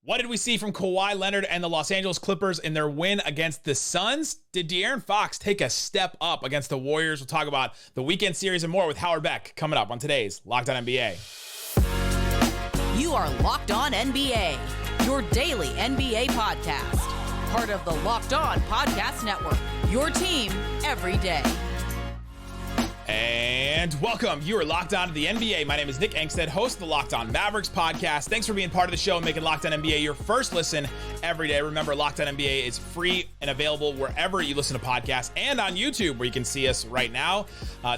What did we see from Kawhi Leonard and the Los Angeles Clippers in their win against the Suns? Did De'Aaron Fox take a step up against the Warriors? We'll talk about the weekend series and more with Howard Beck coming up on today's Locked On NBA. You are Locked On NBA, your daily NBA podcast. Part of the Locked On Podcast Network, your team every day. And welcome. You are Locked On to the NBA. My name is Nick Angstadt, host of the Locked On Mavericks podcast. Thanks for being part of the show and making Locked On NBA your first listen every day. Remember, Locked On NBA is free and available wherever you listen to podcasts and on YouTube, where you can see us right now.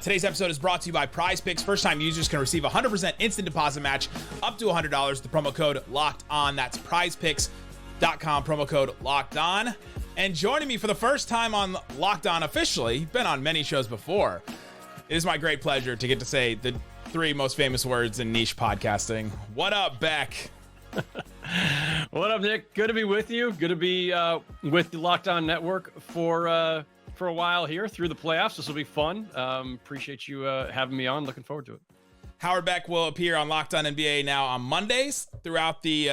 Today's episode is brought to you by Prize Picks. First-time users can receive a 100% instant deposit match up to $100. The promo code Locked On. That's prizepicks.com, promo code Locked On. And joining me for the first time on Locked On officially, been on many shows before, it is my great pleasure to get to say the three most famous words in niche podcasting. What up, Beck? What up, Nick? Good to be with you. Good to be with the Locked On Network for a while here through the playoffs. This will be fun. Appreciate you having me on. Looking forward to it. Howard Beck will appear on Locked On NBA now on Mondays throughout the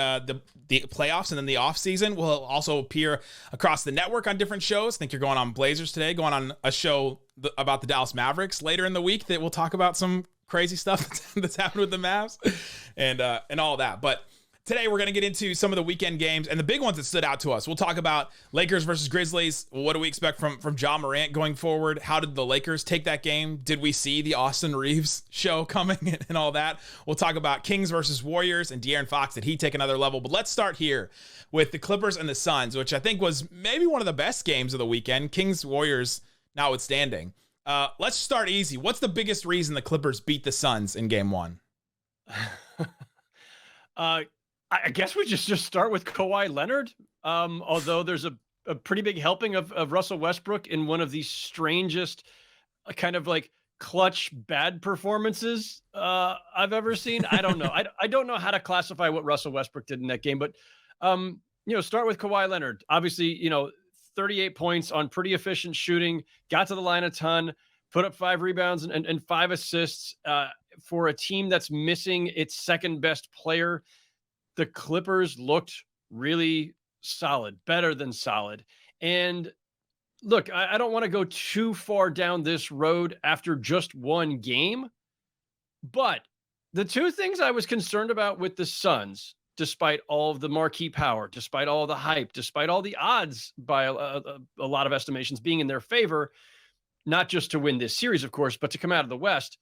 playoffs, and then the offseason will also appear across the network on different shows. I think you're going on Blazers today, going on a show about the Dallas Mavericks later in the week that we'll talk about some crazy stuff that's happened with the Mavs and all that. But today we're going to get into some of the weekend games and the big ones that stood out to us. We'll talk about Lakers versus Grizzlies. What do we expect from Ja Morant going forward? How did the Lakers take that game? Did we see the Austins Reaves show coming and all that? We'll talk about Kings versus Warriors and De'Aaron Fox. Did he take another level? But let's start here with the Clippers and the Suns, which I think was maybe one of the best games of the weekend. Kings Warriors notwithstanding. Let's start easy. What's the biggest reason the Clippers beat the Suns in game one? I guess we just start with Kawhi Leonard. Although there's a pretty big helping of Russell Westbrook in one of the strangest kind of like clutch bad performances I've ever seen. I don't know. I don't know how to classify what Russell Westbrook did in that game, but start with Kawhi Leonard. Obviously, 38 points on pretty efficient shooting, got to the line a ton, put up 5 rebounds and 5 assists for a team that's missing its second best player. The Clippers looked really solid, better than solid. And look, I don't want to go too far down this road after just one game, but the two things I was concerned about with the Suns, despite all of the marquee power, despite all the hype, despite all the odds by a lot of estimations being in their favor, not just to win this series, of course, but to come out of the West.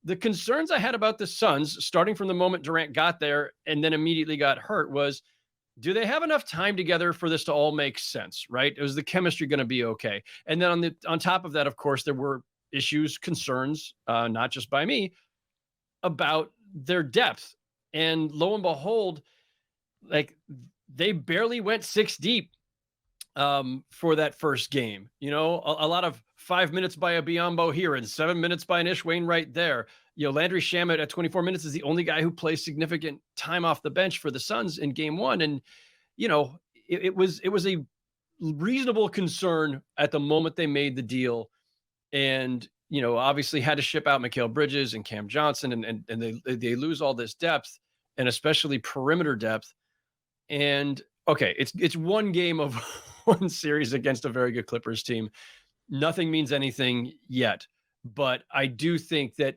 The concerns I had about the Suns, starting from the moment Durant got there and then immediately got hurt, was, do they have enough time together for this to all make sense, right? Was the chemistry going to be okay? And then on top of that, of course, there were issues, concerns, not just by me, about their depth. And lo and behold, like they barely went 6 deep for that first game. A lot of 5 minutes by a Biyombo here and 7 minutes by an Ish Wainwright there. Landry Shamet at 24 minutes is the only guy who plays significant time off the bench for the Suns in game one. And, it was a reasonable concern at the moment they made the deal. And, obviously had to ship out Mikal Bridges and Cam Johnson and they lose all this depth and especially perimeter depth. And okay, it's one game of one series against a very good Clippers team. Nothing means anything yet, but I do think that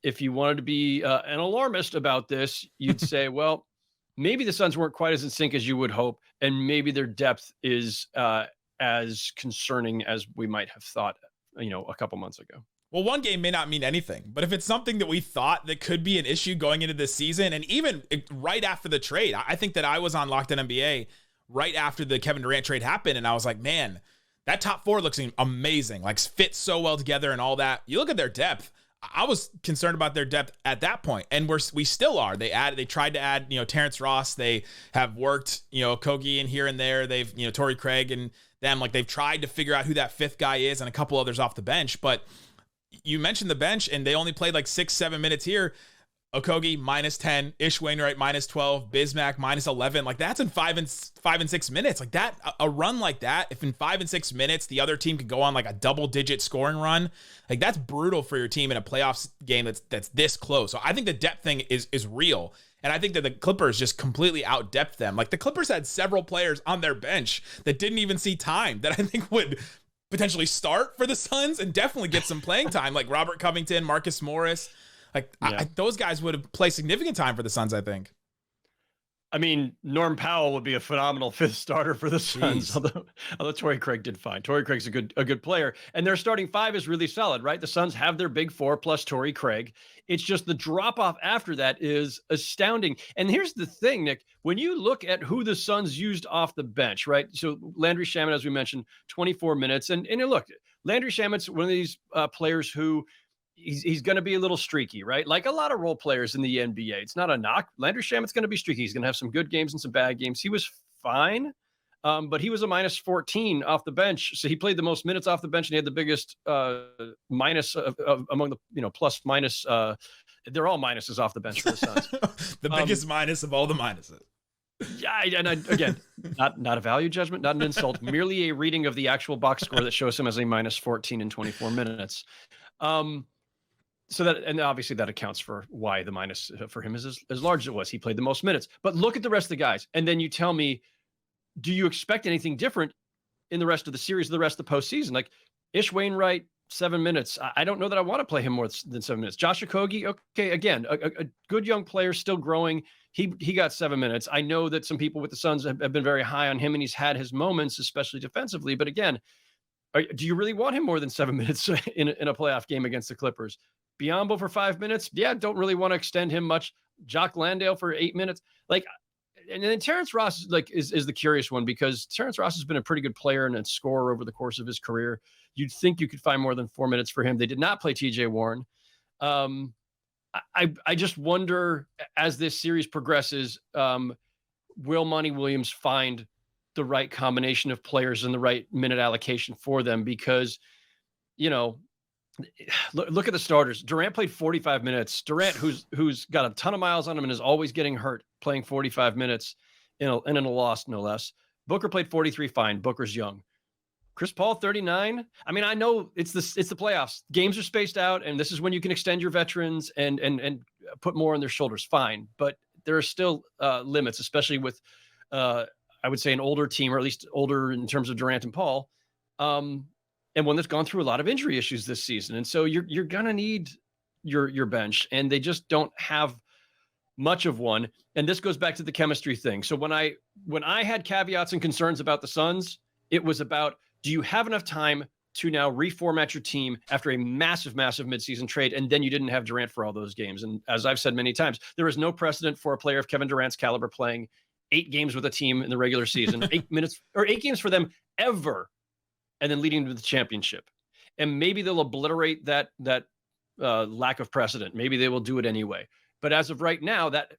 if you wanted to be an alarmist about this, you'd say, well, maybe the Suns weren't quite as in sync as you would hope, and maybe their depth is as concerning as we might have thought, a couple months ago. Well, one game may not mean anything, but if it's something that we thought that could be an issue going into this season, and even right after the trade, I think that I was on Locked On NBA right after the Kevin Durant trade happened, and I was like, man, that top four looks amazing, like fits so well together and all that. You look at their depth. I was concerned about their depth at that point, and we still are. They tried to add, Terrence Ross. They have worked, Kogi in here and there. They've, Torrey Craig and them, like they've tried to figure out who that fifth guy is and a couple others off the bench, but you mentioned the bench, and they only played like 6-7 minutes here. Okogie -10, Ish Wainwright -12, Bismack -11. Like that's in 5 and 6 minutes. Like that, a run like that, if in 5 and 6 minutes the other team could go on like a double-digit scoring run, like that's brutal for your team in a playoffs game that's this close. So I think the depth thing is real. And I think that the Clippers just completely out-depth them. Like, the Clippers had several players on their bench that didn't even see time that I think would potentially start for the Suns and definitely get some playing time, like Robert Covington, Marcus Morris. Like, those guys would have played significant time for the Suns, I think. I mean, Norm Powell would be a phenomenal fifth starter for the Suns, although Torrey Craig did fine. Torrey Craig's a good player, and their starting five is really solid, right? The Suns have their big four plus Torrey Craig. It's just the drop-off after that is astounding. And here's the thing, Nick, when you look at who the Suns used off the bench, right? So Landry Shamet, as we mentioned, 24 minutes. And look, Landry Shamet's one of these players who he's going to be a little streaky, right? Like a lot of role players in the NBA. It's not a knock. Landry Shamet's going to be streaky. He's going to have some good games and some bad games. He was fine, but he was a minus 14 off the bench. So he played the most minutes off the bench, and he had the biggest minus among the plus minus. They're all minuses off the bench for the Suns. The biggest minus of all the minuses. Yeah, and again, not a value judgment, not an insult, merely a reading of the actual box score that shows him as a minus 14 in 24 minutes. So that, and obviously that accounts for why the minus for him is as large as it was. He played the most minutes. But look at the rest of the guys, and then you tell me, do you expect anything different in the rest of the series, the rest of the postseason? Like Ish Wainwright, 7 minutes. I don't know that I want to play him more than 7 minutes. Josh Okogie, okay, again, a good young player, still growing. He got 7 minutes. I know that some people with the Suns have been very high on him, and he's had his moments, especially defensively. But again, do you really want him more than 7 minutes in a playoff game against the Clippers? Biyombo for 5 minutes? Yeah, don't really want to extend him much. Jock Landale for 8 minutes. Like, and then Terrence Ross is the curious one, because Terrence Ross has been a pretty good player and a scorer over the course of his career. You'd think you could find more than 4 minutes for him. They did not play TJ Warren. I just wonder, as this series progresses, will Monty Williams find the right combination of players and the right minute allocation for them? Because, look at the starters. Durant played 45 minutes. Durant, who's got a ton of miles on him and is always getting hurt, playing 45 minutes in a loss, no less. Booker played 43, fine. Booker's young. Chris Paul, 39. I mean, I know it's the playoffs. Games are spaced out, and this is when you can extend your veterans and put more on their shoulders. Fine, but there are still limits, especially with, I would say, an older team, or at least older in terms of Durant and Paul, and one that's gone through a lot of injury issues this season. And so you're gonna need your bench, and they just don't have much of one. And this goes back to the chemistry thing. So when I had caveats and concerns about the Suns, it was about, do you have enough time to now reformat your team after a massive midseason trade? And then you didn't have Durant for all those games. And as I've said many times, there is no precedent for a player of Kevin Durant's caliber playing 8 games with a team in the regular season, 8 minutes or 8 games for them ever, and then leading to the championship. And maybe they'll obliterate that lack of precedent. Maybe they will do it anyway. But as of right now, that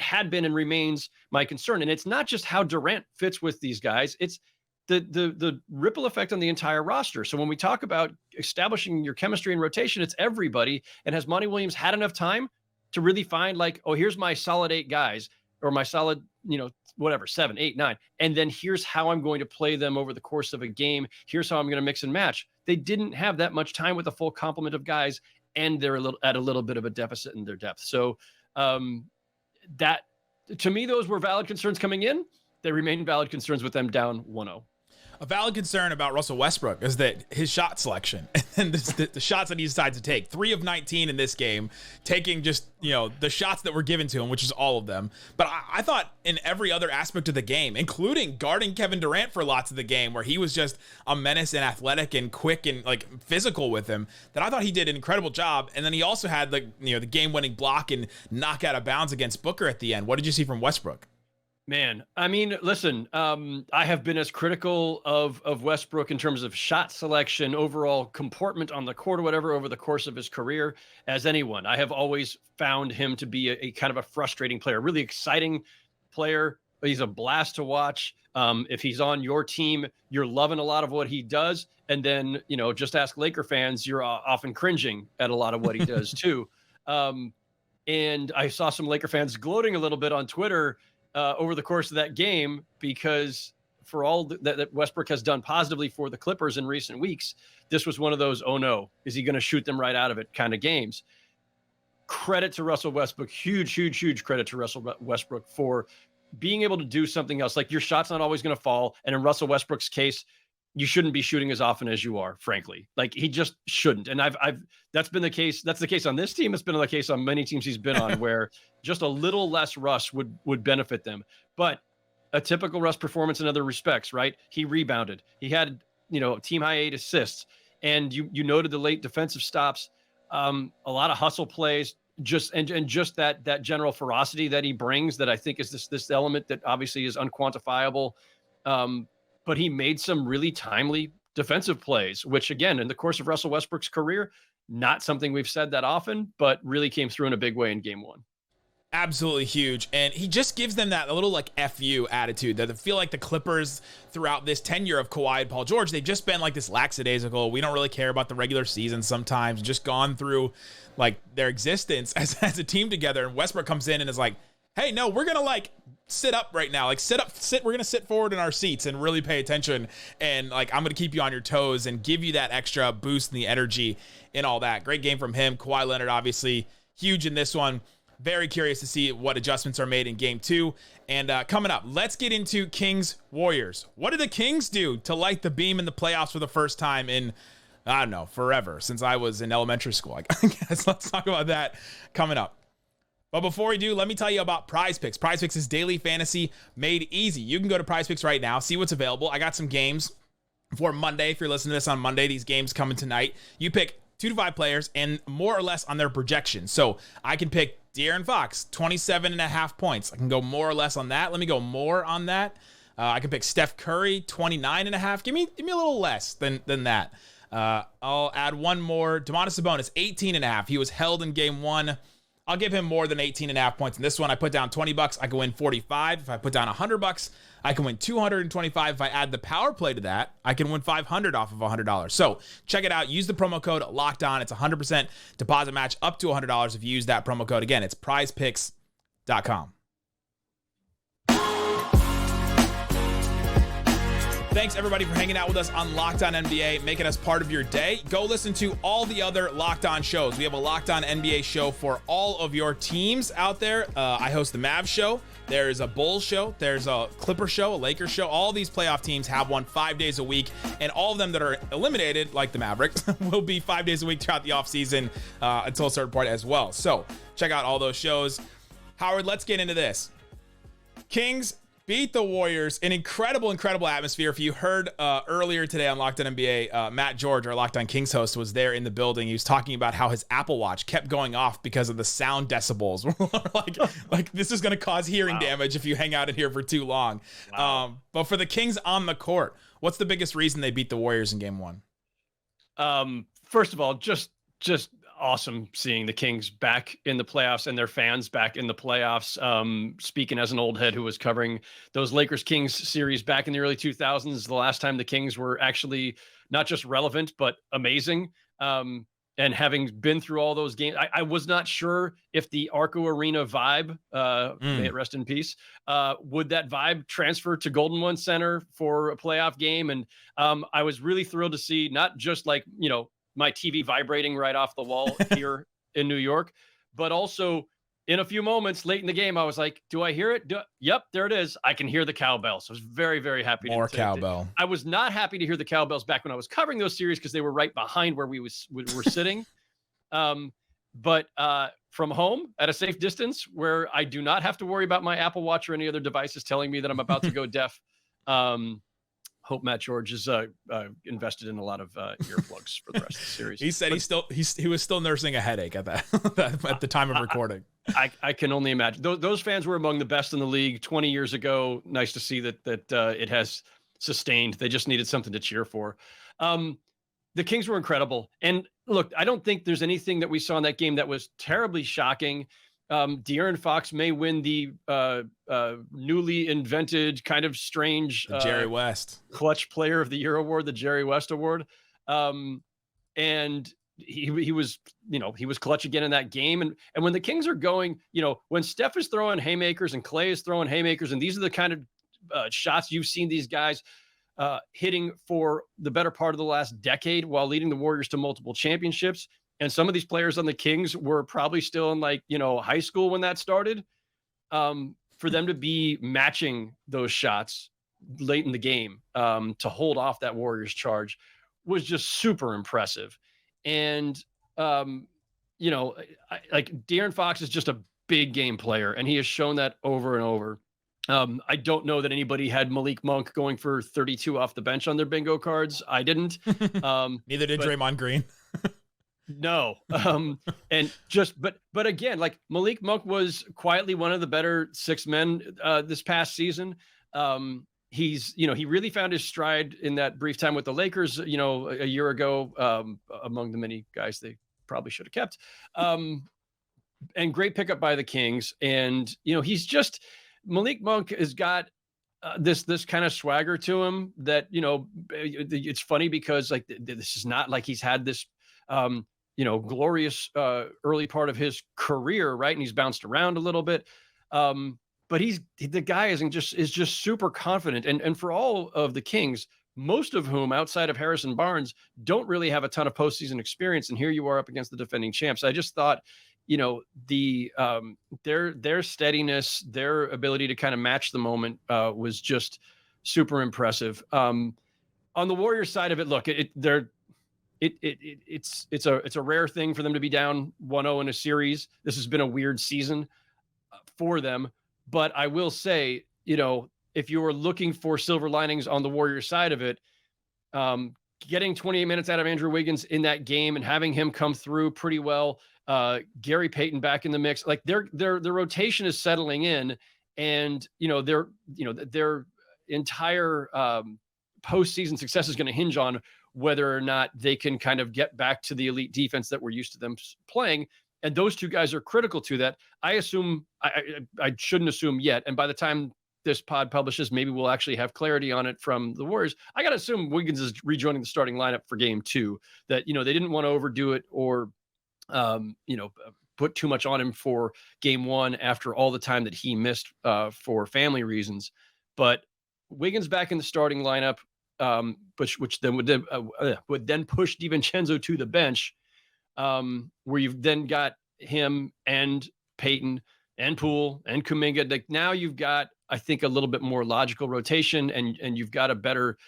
had been and remains my concern. And it's not just how Durant fits with these guys. It's the ripple effect on the entire roster. So when we talk about establishing your chemistry and rotation, it's everybody. And has Monty Williams had enough time to really find, like, oh, here's my solid 8 guys, or my solid, 7, 8, 9. And then here's how I'm going to play them over the course of a game. Here's how I'm going to mix and match. They didn't have that much time with a full complement of guys, and they're at a little bit of a deficit in their depth. So that, to me, those were valid concerns coming in. They remain valid concerns with them down 1-0. A valid concern about Russell Westbrook is that his shot selection and the shots that he decides to take, 3 of 19 in this game, taking just, the shots that were given to him, which is all of them. But I thought in every other aspect of the game, including guarding Kevin Durant for lots of the game, where he was just a menace and athletic and quick and physical with him, that I thought he did an incredible job. And then he also had the game-winning block and knock out of bounds against Booker at the end. What did you see from Westbrook? Man, I mean, listen, I have been as critical of Westbrook in terms of shot selection, overall comportment on the court or whatever over the course of his career as anyone. I have always found him to be a kind of a frustrating player, really exciting player. He's a blast to watch. If he's on your team, you're loving a lot of what he does. And then, just ask Laker fans, you're often cringing at a lot of what he does too. And I saw some Laker fans gloating a little bit on Twitter over the course of that game, because for all that Westbrook has done positively for the Clippers in recent weeks, this was one of those, oh no, is he going to shoot them right out of it kind of games. credit to Russell Westbrook, huge credit to Russell Westbrook for being able to do something else. Like, your shot's not always going to fall. And in Russell Westbrook's case, you shouldn't be shooting as often as you are, frankly. Like, he just shouldn't. And that's been the case. That's the case on this team. It's been the case on many teams he's been on, where just a little less Russ would benefit them. But a typical Russ performance in other respects, right? He rebounded. He had, team high 8 assists. And you noted the late defensive stops, a lot of hustle plays, just that general ferocity that he brings, that I think is this element that obviously is unquantifiable. But he made some really timely defensive plays, which, again, in the course of Russell Westbrook's career, not something we've said that often, but really came through in a big way in game 1. Absolutely huge. And he just gives them that little like FU attitude that I feel like the Clippers throughout this tenure of Kawhi and Paul George, they've just been like this lackadaisical. We don't really care about the regular season sometimes, just gone through like their existence as a team together. And Westbrook comes in and is like, hey, no, we're going to like sit up right now. Like we're going to sit forward in our seats and really pay attention. And like, I'm going to keep you on your toes and give you that extra boost in the energy and all that. Great game from him. Kawhi Leonard, obviously huge in this one. Very curious to see what adjustments are made in game 2. And coming up, let's get into Kings Warriors. What did the Kings do to light the beam in the playoffs for the first time in, I don't know, forever, since I was in elementary school? I guess let's talk about that coming up. But before we do, let me tell you about Prize Picks. Prize Picks is daily fantasy made easy. You can go to Prize Picks right now, see what's available. I got some games for Monday. If you're listening to this on Monday, these games coming tonight. You pick 2 to 5 players and more or less on their projection. So I can pick De'Aaron Fox, 27.5 points. I can go more or less on that. Let me go more on that. I can pick Steph Curry, 29.5. Give me a little less than that. I'll add one more. Domantas Sabonis, 18.5. He was held in game 1. I'll give him more than 18.5 points in this one. I put down $20, I can win 45. If I put down $100, I can win 225. If I add the power play to that, I can win 500 off of $100. So check it out. Use the promo code LOCKEDON. It's 100% deposit match up to $100 if you use that promo code. Again, it's prizepicks.com. Thanks, everybody, for hanging out with us on Locked On NBA, making us part of your day. Go listen to all the other Locked On shows. We have a Locked On NBA show for all of your teams out there. I host the Mavs show. There's a Bulls show. There's a Clipper show, a Lakers show. All these playoff teams have one 5 days a week, and all of them that are eliminated, like the Mavericks, will be 5 days a week throughout the offseason until a certain point as well. So check out all those shows. Howard, let's get into this. Kings beat the Warriors. An incredible atmosphere. If you heard earlier today on Locked On NBA, Matt George, our Locked On Kings host, was there in the building. He was talking about how his Apple Watch kept going off because of the sound decibels. like this is going to cause hearing damage if you hang out in here for too long. But for the Kings on the court, what's the biggest reason they beat the Warriors in game 1? First of all, just awesome seeing the Kings back in the playoffs and their fans back in the playoffs. Speaking as an old head who was covering those Lakers-Kings series back in the early 2000s, the last time the Kings were actually not just relevant, but amazing. And having been through all those games, I was not sure if the Arco Arena vibe, may it rest in peace, would that vibe transfer to Golden One Center for a playoff game? And I was really thrilled to see not just like, my TV vibrating right off the wall here in New York, but also in a few moments late in the game, I was like, do I hear it? Yep, there it is. I can hear the cowbell. So I was very, very happy. More cowbell. I was not happy to hear the cowbells back when I was covering those series because they were right behind where we were sitting. But from home at a safe distance where I do not have to worry about my Apple Watch or any other devices telling me that I'm about to go deaf. Hope Matt George is invested in a lot of earplugs for the rest of the series. He said he was still nursing a headache at at the time of recording. I can only imagine. Those fans were among the best in the league 20 years ago. Nice to see that it has sustained. They just needed something to cheer for. The Kings were incredible. And look, I don't think there's anything that we saw in that game that was terribly shocking. De'Aaron Fox may win the newly invented kind of strange Jerry West Clutch Player of the Year award, the Jerry West award. And he was clutch again in that game. And when the Kings are going, when Steph is throwing haymakers and Clay is throwing haymakers, and these are the kind of shots you've seen these guys hitting for the better part of the last decade while leading the Warriors to multiple championships. and some of these players on the Kings were probably still in high school when that started. For them to be matching those shots late in the game to hold off that Warriors charge was just super impressive. And, De'Aaron Fox is just a big game player, and he has shown that over and over. I don't know that anybody had Malik Monk going for 32 off the bench on their bingo cards. I didn't. Neither did Draymond Green. No. But again, Malik Monk was quietly one of the better six men this past season. He really found his stride in that brief time with the Lakers, a year ago, among the many guys they probably should have kept. And great pickup by the Kings. And, Malik Monk has got this kind of swagger to him that, it's funny because this is not like he's had this, glorious early part of his career, right? And he's bounced around a little bit. But the guy is just super confident. And for all of the Kings, most of whom outside of Harrison Barnes don't really have a ton of postseason experience. And here you are up against the defending champs. I just thought, their steadiness, their ability to kind of match the moment was just super impressive. On the Warriors side of it, look, it's a rare thing for them to be down 1-0 in a series. This has been a weird season for them, but I will say, if you were looking for silver linings on the Warriors side of it, getting 28 minutes out of Andrew Wiggins in that game and having him come through pretty well, Gary Payton back in the mix, their rotation is settling in, and their entire postseason success is going to hinge on whether or not they can kind of get back to the elite defense that we're used to them playing. And those two guys are critical to that. I assume I shouldn't assume yet. And by the time this pod publishes, maybe we'll actually have clarity on it from the Warriors. I got to assume Wiggins is rejoining the starting lineup for game 2, that, they didn't want to overdo it or, put too much on him for game 1 after all the time that he missed for family reasons. But Wiggins back in the starting lineup, which then would then push DiVincenzo to the bench, where you've then got him and Peyton and Poole and Kuminga. Now you've got, I think, a little bit more logical rotation, and you've got a better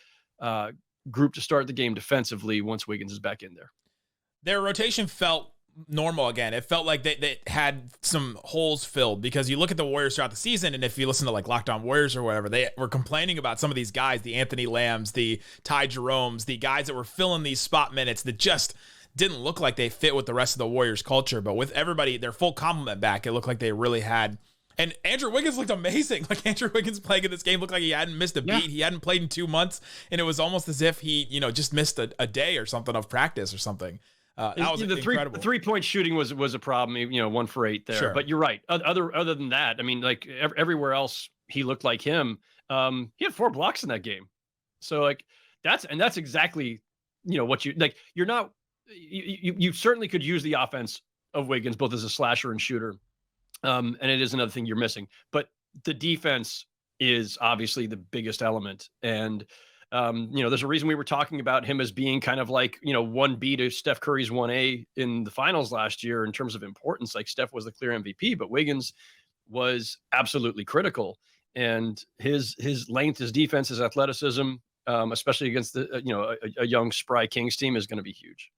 group to start the game defensively once Wiggins is back in there. Their rotation felt normal again. It felt like they had some holes filled, because you look at the Warriors throughout the season, and if you listen to Locked On Warriors or whatever, they were complaining about some of these guys, the Anthony Lambs, the Ty Jeromes, the guys that were filling these spot minutes that just didn't look like they fit with the rest of the Warriors culture. But with everybody, their full complement back, it looked like they really had. And Andrew Wiggins looked amazing. Andrew Wiggins playing in this game looked like he hadn't missed a beat. Yeah. He hadn't played in 2 months, and it was almost as if he, just missed a day or something of practice or something. That was incredible. The 3-point shooting was a problem, 1 for 8 there. Sure. But you're right. Other than that, I mean, everywhere else he looked like him. He had 4 blocks in that game. So that's exactly, what you're not, you certainly could use the offense of Wiggins both as a slasher and shooter. And it is another thing you're missing, but the defense is obviously the biggest element. And there's a reason we were talking about him as being kind of 1B to Steph Curry's 1A in the finals last year in terms of importance. Steph was the clear MVP, but Wiggins was absolutely critical. And his length, his defense, his athleticism, especially against a young spry Kings team, is going to be huge.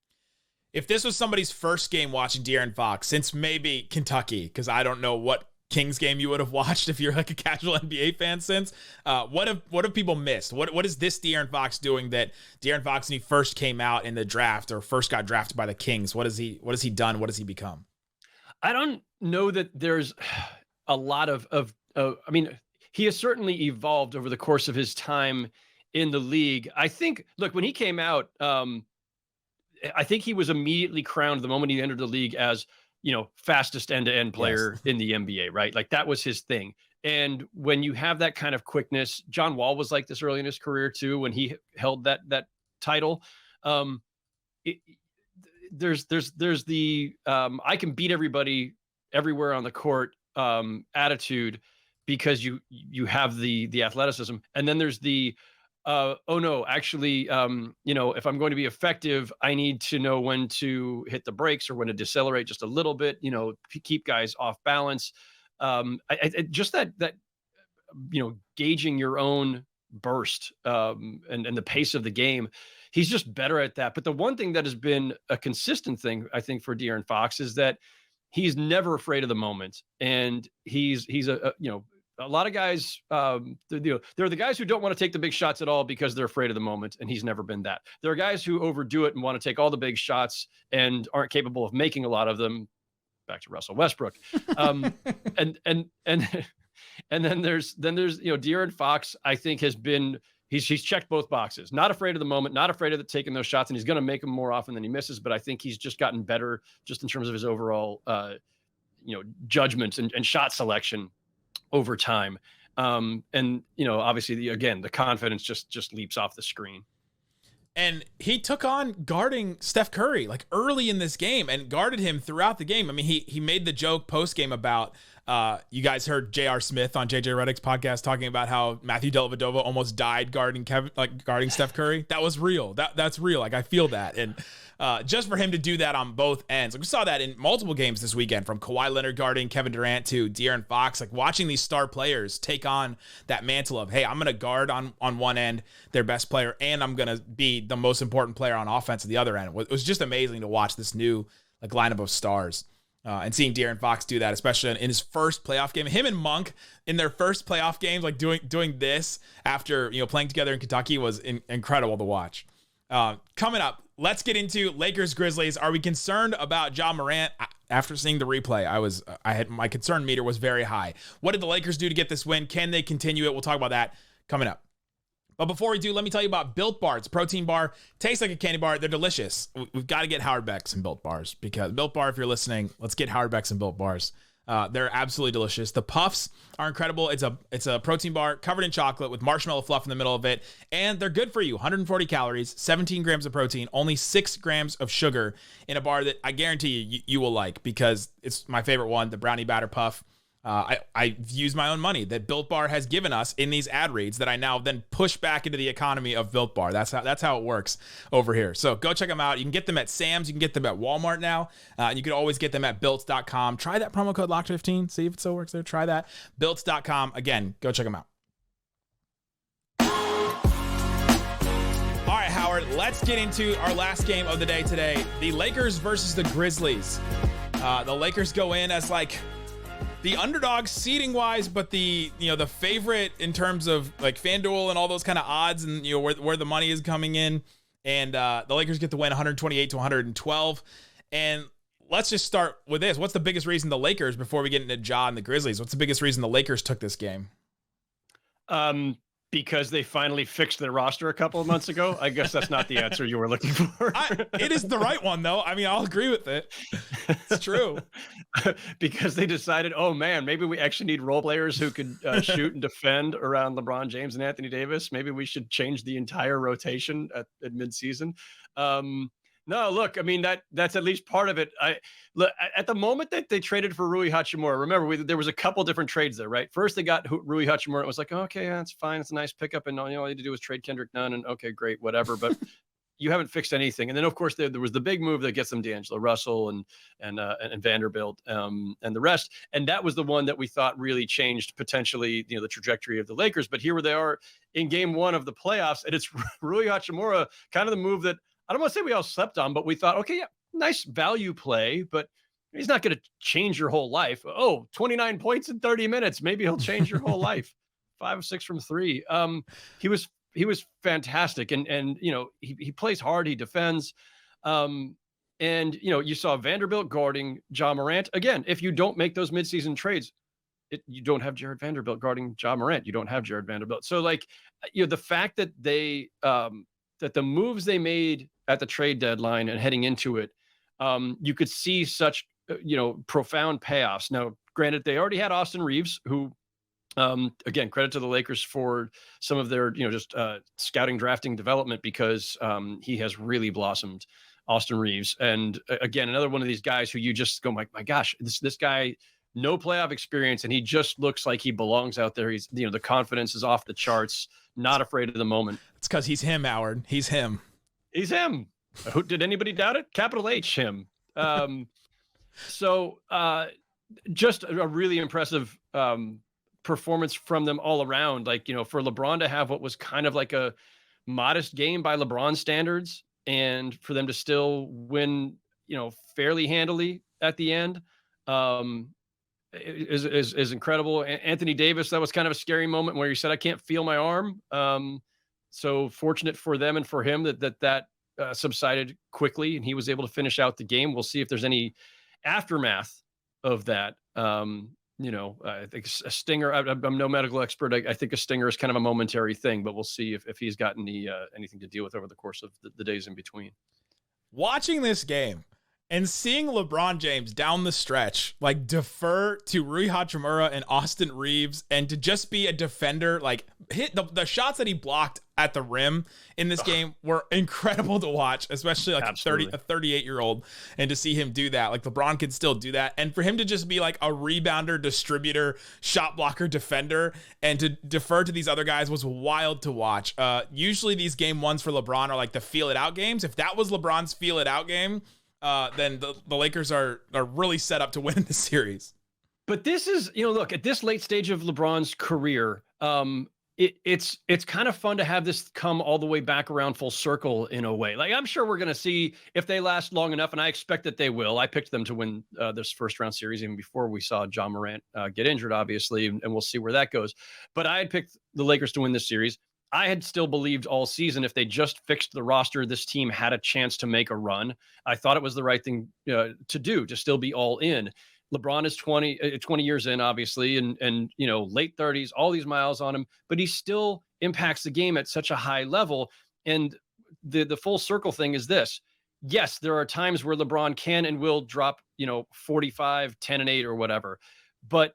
If this was somebody's first game watching De'Aaron Fox since maybe Kentucky, because I don't know what Kings game you would have watched if you're a casual NBA fan since. What have people missed? What is this De'Aaron Fox doing that De'Aaron Fox, when he first came out in the draft or first got drafted by the Kings, what has he done? What has he become? I don't know that there's a lot of I mean, he has certainly evolved over the course of his time in the league. I think, look, when he came out, I think he was immediately crowned the moment he entered the league as, fastest end-to-end player in the NBA, right? That was his thing. And when you have that kind of quickness, John Wall was like this early in his career too, when he held that title. There's the I can beat everybody everywhere on the court attitude, because you have the athleticism. And then there's the oh no, actually, if I'm going to be effective, I need to know when to hit the brakes or when to decelerate just a little bit, keep guys off balance. Just that gauging your own burst and the pace of the game. He's just better at that. But the one thing that has been a consistent thing, I think, for De'Aaron Fox is that he's never afraid of the moment. And he's a lot of guys, there are the guys who don't want to take the big shots at all because they're afraid of the moment, and he's never been that. There are guys who overdo it and want to take all the big shots and aren't capable of making a lot of them. Back to Russell Westbrook, and then there's De'Aaron Fox. I think he's checked both boxes. Not afraid of the moment, not afraid of taking those shots, and he's going to make them more often than he misses. But I think he's just gotten better, just in terms of his overall, judgment and shot selection over time. Obviously the confidence just leaps off the screen. And he took on guarding Steph Curry like early in this game and guarded him throughout the game. I mean, he made the joke post game about you guys heard J.R. Smith on JJ Redick's podcast talking about how Matthew Dellavedova almost died guarding Steph Curry. That was real. That's real. Like, I feel that. And just for him to do that on both ends, like we saw that in multiple games this weekend, from Kawhi Leonard guarding Kevin Durant to De'Aaron Fox, like watching these star players take on that mantle of, hey, I'm going to guard on one end their best player, and I'm going to be the most important player on offense at the other end. It was just amazing to watch this new lineup of stars. And seeing De'Aaron Fox do that, especially in his first playoff game, him and Monk in their first playoff games, like doing this after playing together in Kentucky, was incredible to watch. Coming up, let's get into Lakers Grizzlies. Are we concerned about Ja Morant? After seeing the replay, my concern meter was very high. What did the Lakers do to get this win? Can they continue it? We'll talk about that coming up. But before we do, let me tell you about Built Bar. It's a protein bar. Tastes like a candy bar. They're delicious. We've got to get Howard Beck some Built Bars, because Built Bar, if you're listening, let's get Howard Beck some Built Bars. They're absolutely delicious. The puffs are incredible. It's a protein bar covered in chocolate with marshmallow fluff in the middle of it. And they're good for you. 140 calories, 17 grams of protein, only 6 grams of sugar in a bar that I guarantee you will like, because it's my favorite one, the brownie batter puff. I've used my own money that Built Bar has given us in these ad reads that I now then push back into the economy of Built Bar. That's how it works over here. So go check them out. You can get them at Sam's. You can get them at Walmart now. And you can always get them at Built.com. Try that promo code LOCKED15. See if it still works there. Try that. Built.com. Again, go check them out. All right, Howard, let's get into our last game of the day today. The Lakers versus the Grizzlies. The Lakers go in as the underdog seeding wise, but the favorite in terms of FanDuel and all those kind of odds, and where the money is coming in. And the Lakers get the win 128-112. And let's just start with this. What's the biggest reason the Lakers, before we get into Ja and the Grizzlies, what's the biggest reason the Lakers took this game? Because they finally fixed their roster a couple of months ago. I guess that's not the answer you were looking for. It is the right one, though. I mean, I'll agree with it. It's true. Because they decided, oh man, maybe we actually need role players who could shoot and defend around LeBron James and Anthony Davis. Maybe we should change the entire rotation at midseason. No, look, I mean, that's at least part of it. Look, at the moment that they traded for Rui Hachimura, remember, there was a couple different trades there, right? First, they got Rui Hachimura. It was like, okay, that's fine. It's a nice pickup. And all you had to do was trade Kendrick Nunn, and okay, great, whatever. But you haven't fixed anything. And then, of course, there was the big move that gets them D'Angelo Russell and Vanderbilt and the rest. And that was the one that we thought really changed potentially, the trajectory of the Lakers. But here they are in game one of the playoffs, and it's Rui Hachimura, kind of the move that I don't want to say we all slept on, but we thought, okay, yeah, nice value play, but he's not going to change your whole life. Oh, 29 points in 30 minutes. Maybe he'll change your whole life. 5 of 6 from 3. He was fantastic. And he plays hard. He defends. You saw Vanderbilt guarding Ja Morant. Again, if you don't make those midseason trades, you don't have Jared Vanderbilt guarding Ja Morant. You don't have Jared Vanderbilt. So the fact that that the moves they made at the trade deadline and heading into it, you could see such, profound payoffs. Now, granted, they already had Austins Reaves, who, again, credit to the Lakers for some of their, scouting, drafting, development, because he has really blossomed, Austins Reaves. And again, another one of these guys who you just go, my gosh, this guy no playoff experience, and he just looks like he belongs out there. He's, the confidence is off the charts, not afraid of the moment. It's because he's him, Howard. He's him. He's him. Who did anybody doubt it? Capital H, him. So just a really impressive performance from them all around. Like, for LeBron to have what was kind of like a modest game by LeBron standards, and for them to still win, fairly handily at the end, is incredible. Anthony Davis, that was kind of a scary moment where he said, "I can't feel my arm." So fortunate for them and for him that subsided quickly, and he was able to finish out the game. We'll see if there's any aftermath of that. I think a stinger, I'm no medical expert. I think a stinger is kind of a momentary thing, but we'll see if he's got anything to deal with over the course of the days in between. Watching this game and seeing LeBron James down the stretch, like, defer to Rui Hachimura and Austins Reaves, and to just be a defender, like, hit the shots that he blocked at the rim in this game were incredible to watch, especially like a 38-year-old, and to see him do that. Like, LeBron can still do that. And for him to just be like a rebounder, distributor, shot blocker, defender, and to defer to these other guys was wild to watch. Usually these game ones for LeBron are like the feel it out games. If that was LeBron's feel it out game, then the Lakers are really set up to win the series. But this is, look, at this late stage of LeBron's career, it's kind of fun to have this come all the way back around full circle in a way. Like, I'm sure we're going to see if they last long enough, and I expect that they will. I picked them to win this first round series even before we saw Ja Morant get injured, obviously, and we'll see where that goes. But I had picked the Lakers to win this series. I had still believed all season if they just fixed the roster, this team had a chance to make a run. I thought it was the right thing to do, to still be all in. LeBron is 20 years in, obviously, and late 30s, all these miles on him, but he still impacts the game at such a high level. And the full circle thing is this. Yes, there are times where LeBron can and will drop, 45, 10 and 8 or whatever, but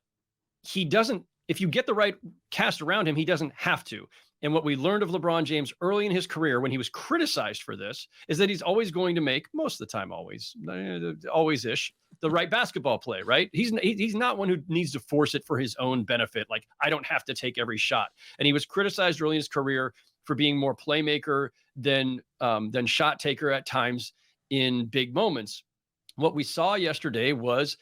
he doesn't, if you get the right cast around him, he doesn't have to. And what we learned of LeBron James early in his career, when he was criticized for this, is that he's always going to make, most of the time, always-ish, the right basketball play, right? He's not one who needs to force it for his own benefit. Like, I don't have to take every shot. And he was criticized early in his career for being more playmaker than shot taker at times in big moments. What we saw yesterday was,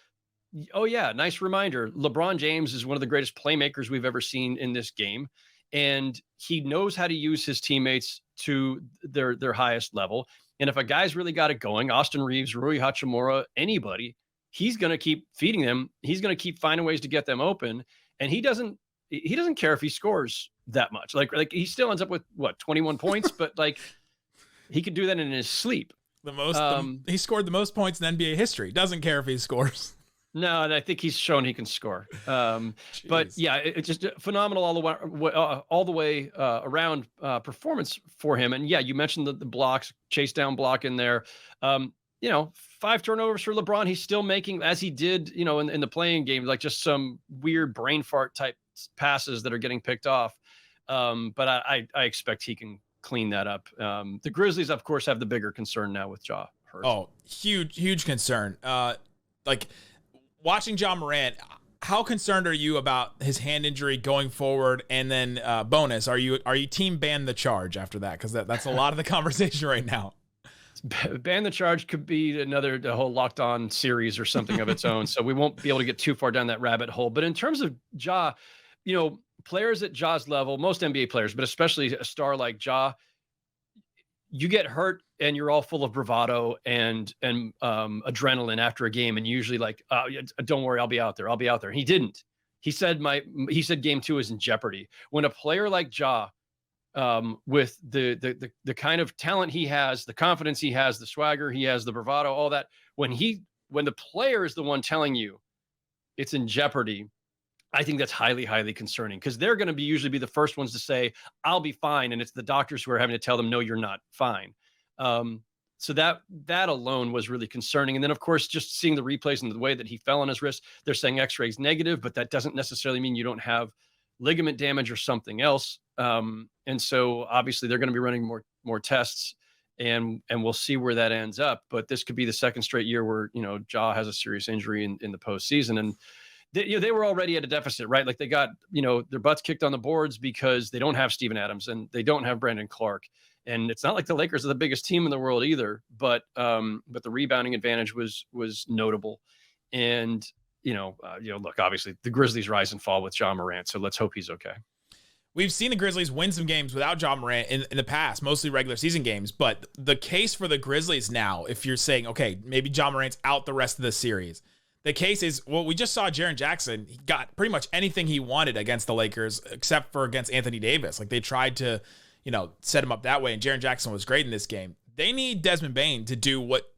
oh yeah, nice reminder. LeBron James is one of the greatest playmakers we've ever seen in this game. And he knows how to use his teammates to their highest level. And if a guy's really got it going, Austins Reaves, Rui Hachimura, anybody, he's going to keep feeding them. He's going to keep finding ways to get them open. And he doesn't care if he scores that much. Like he still ends up with 21 points, but like he could do that in his sleep. He scored the most points in NBA history. Doesn't care if he scores. No, and I think he's shown he can score. But yeah, it's just phenomenal all the way around performance for him. And yeah, you mentioned the blocks, chase down block in there. 5 turnovers for LeBron. He's still making, as he did, in the playing game, like just some weird brain fart type passes that are getting picked off. But I expect he can clean that up. The Grizzlies, of course, have the bigger concern now with Ja hurt. Oh, huge concern. Watching Ja Morant, how concerned are you about his hand injury going forward? And then bonus, are you team ban the charge after that? Because that's a lot of the conversation right now. Ban the charge could be a whole Locked On series or something of its own. So we won't be able to get too far down that rabbit hole. But in terms of Ja, players at Ja's level, most NBA players, but especially a star like Ja, you get hurt and you're all full of bravado and adrenaline after a game. And usually like, don't worry, I'll be out there. And he didn't. He said game 2 is in jeopardy. When a player like Ja, with the kind of talent he has, the confidence he has, the swagger he has, the bravado, all that, when the player is the one telling you it's in jeopardy, I think that's highly, highly concerning, because they're going to usually be the first ones to say, I'll be fine. And it's the doctors who are having to tell them, no, you're not fine. So that alone was really concerning. And then, of course, just seeing the replays and the way that he fell on his wrist, they're saying x-rays negative, but that doesn't necessarily mean you don't have ligament damage or something else. And so obviously they're going to be running more tests, and we'll see where that ends up. But this could be the second straight year where, Ja has a serious injury in the postseason. And they were already at a deficit, right? Like they got, their butts kicked on the boards because they don't have Steven Adams and they don't have Brandon Clark. And it's not like the Lakers are the biggest team in the world either, but the rebounding advantage was notable. And, look, obviously the Grizzlies rise and fall with Ja Morant. So let's hope he's okay. We've seen the Grizzlies win some games without Ja Morant in the past, mostly regular season games. But the case for the Grizzlies now, if you're saying, okay, maybe Ja Morant's out the rest of the series, the case is, well, we just saw Jaren Jackson. He got pretty much anything he wanted against the Lakers, except for against Anthony Davis. Like they tried to, set him up that way, and Jaren Jackson was great in this game. They need Desmond Bane to do what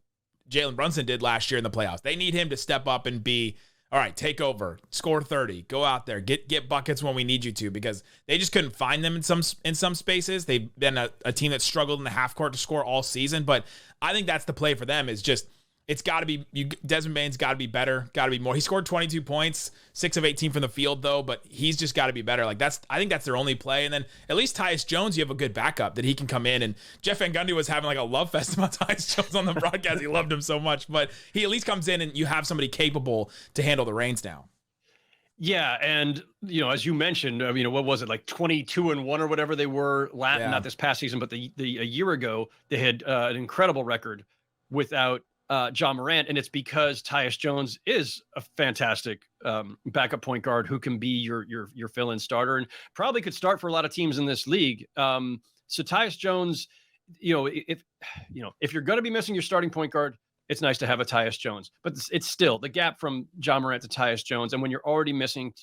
Jalen Brunson did last year in the playoffs. They need him to step up and be, all right, take over, score 30, go out there, get buckets when we need you to, because they just couldn't find them in some spaces. They've been a team that struggled in the half court to score all season, but I think that's the play for them is just, it's got to be, Desmond Bane's got to be better, got to be more. He scored 22 points, 6 of 18 from the field though, but he's just got to be better. Like I think that's their only play. And then at least Tyus Jones, you have a good backup that he can come in, and Jeff Van Gundy was having like a love fest about Tyus Jones on the broadcast. He loved him so much, but he at least comes in and you have somebody capable to handle the reins now. Yeah, and as you mentioned, what was it, like 22-1 or whatever they were not this past season, but a year ago they had an incredible record without Ja Morant, and it's because Tyus Jones is a fantastic backup point guard who can be your fill-in starter and probably could start for a lot of teams in this league. So Tyus Jones, if you're going to be missing your starting point guard, it's nice to have a Tyus Jones, but it's still the gap from Ja Morant to Tyus Jones. And when you're already missing,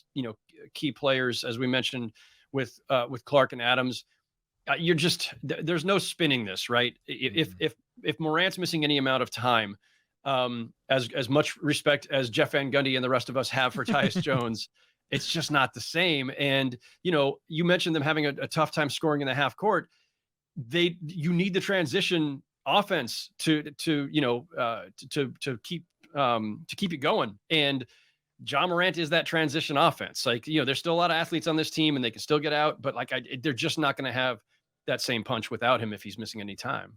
key players, as we mentioned with Clark and Adams, you're just, there's no spinning this, right? If Morant's missing any amount of time, as much respect as Jeff Van Gundy and the rest of us have for Tyus Jones, it's just not the same. And, you mentioned them having a tough time scoring in the half court. You need the transition offense to keep it going. And Ja Morant is that transition offense. Like, there's still a lot of athletes on this team and they can still get out, but they're just not going to have that same punch without him if he's missing any time.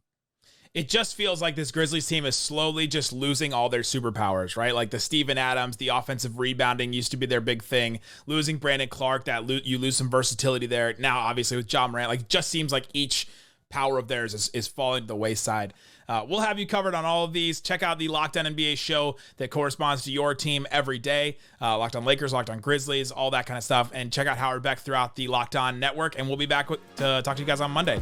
It just feels like this Grizzlies team is slowly just losing all their superpowers, right? Like the Steven Adams, the offensive rebounding used to be their big thing. Losing Brandon Clark, you lose some versatility there. Now, obviously, with Ja Morant, it just seems like each power of theirs is falling to the wayside. We'll have you covered on all of these. Check out the Locked On NBA show that corresponds to your team every day. Locked On Lakers, Locked On Grizzlies, all that kind of stuff. And check out Howard Beck throughout the Locked On network. And we'll be back to talk to you guys on Monday.